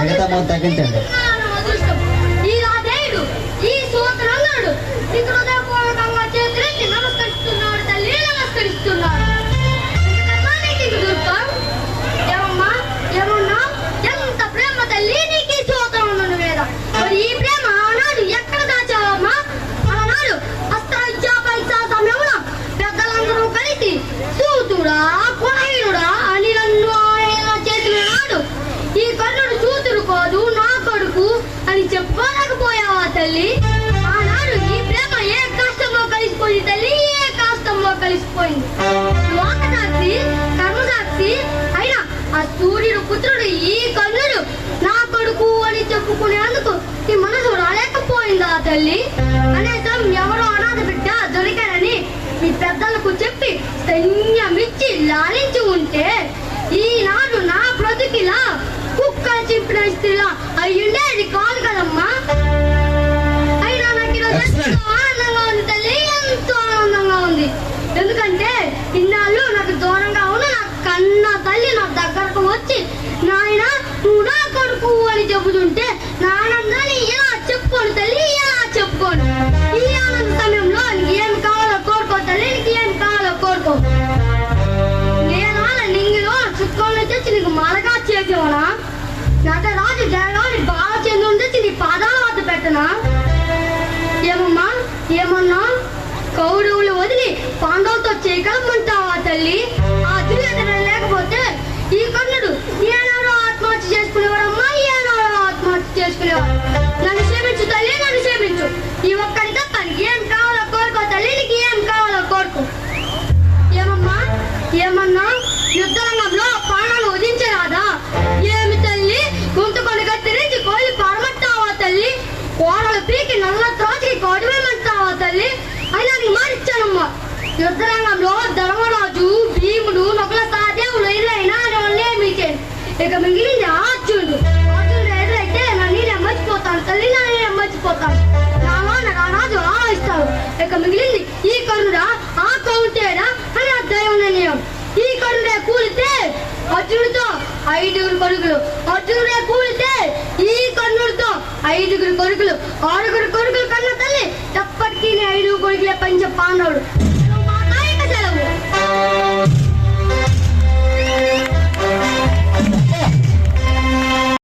మిగతా మొత్తం తగ్గించండి. ఈ రాజేయుడు ఈ సూత్రుడు నీకు హృదయపూర్వకంగా చేతులెత్తి నమస్కరిస్తున్నాడు తల్లి, నమస్కరిస్తున్నాడు. ఏమమ్మా ఏమన్నా ఎంత ప్రేమ తల్లి నీకు ఈ సూత్రం మీద. మరి ఈ ప్రేమ ఆనాడు ఎక్కడ దాచావమ్మా? ఆనాడు అస్త్ర విద్యా పరీక్షా సమయంలో పెద్దలందరూ కలిసి సూతుడా కులహీనుడా అని నన్ను ఆయన చేతులు నాడు ఈ కర్ణుడు సూతుడు కాదు నా కొడుకు అని చెప్పుకోలేకపోయావా తల్లి? ఆనాడు ఈ ప్రేమ ఏ కష్టంలో కలిసిపోయింది తల్లి, ఏ కష్టంలో కలిసిపోయింది. లోకసాక్షి కర్మసాక్షి అయినా ఆ సూర్యుడు పుత్రుడు ఈ కర్ణుడు నా కొడుకు అని చెప్పుకునేందుకు ఈ మనసు రాలేకపోయిందా తల్లి? కనీసం ఎవరో అనాథ బిడ్డ దొరికారని మీ పెద్దలకు చెప్పి సైన్యమిచ్చి లాలించి ఉంటే ఈనాడు నా బ్రతుకిలా కుక్క చింపిన స్త్రీలా అయ్యుండేది కాదు కదమ్మా. అయినా నాకు ఈరోజు ఎంతో ఆనందంగా ఉంది తల్లి, ఎంతో ఆనందంగా ఉంది. ఎందుకంటే ఇన్నాళ్ళు నాకు దూరంగా ఉన్న నా కన్న తల్లి నా దగ్గరకు వచ్చి నాయన నువ్వు నా కొడుకు అని చెబుతుంటే నా ఆనందాన్ని ఎలా చెప్పుకోను తల్లి, ఎలా చెప్పుకోను. ఈ ఆనంద సమయంలో నీకు ఏమి కావాలో కోరుకో తల్లి, నీకు ఏమి కావాలో కోరుకో. నేను నింగిలో చుక్కలను తెచ్చి నీకు మాలగా చేసేవనా? నటరాజు జయరాజు బాగా చెంది తెచ్చి నీ పాదాల వద్ద పెట్టనా? ఏమమ్మా ఏమన్నా కౌరవులు వదిలి పాండవులతో చేయగలమంటావా తల్లి? ఆ దుర్యోధన లేకపోతే ఈ కర్ణుడు ఏనాడో ఆత్మహత్య చేసుకునేవాడమ్మా, ఏనాడో ఆత్మహత్య చేసుకునేవాడు. నన్ను క్షమించు తల్లి, నన్ను క్షమించు. ఈ ఒక్కడి తప్ప ఏం కావాలో కోరుకో తల్లి, నీకు ఏం కావాలో కోరుకో. ఏమమ్మా ఏమన్నా యుద్ధ రంగంలో ప్రాణాలు వదించరాదా? ఏమి తల్లి గుంటుకొని కత్తిరించి కోయి పారమంటావా తల్లి? కోడలు పీకి నల్ల త్రాచికి కొడవేమంటావా తల్లి? అయినా నీకు మారిచ్చానమ్మా. యుద్ధ రంగంలో ధర్మరాజు భీముడు నకుల సహదేవులు ఎదురైనా మీకే ఇక మిగిలింది అర్జునుడు. అర్జునుడు ఎదురైతే నన్ను నేను మర్చిపోతాను తల్లి, నేను మర్చిపోతాను. నాలోన రారాజు ఆలోచిస్తాడు. ఇక మిగిలింది ఈ కర్ణుడా ఆ కౌంటేడా అని ఆ దైవ నిర్ణయం. ఈ కర్ణుడే కూలితే అర్జునుడితో 5 కొడుకులు, అర్జునుడే కూలితే ఈ కర్ణుడితో 5 కొడుకులు, 6 కొడుకులు కన్న తల్లి ఎప్పటికీ 5 కొడుకులే పంచ పాండవుడు. సెలవు.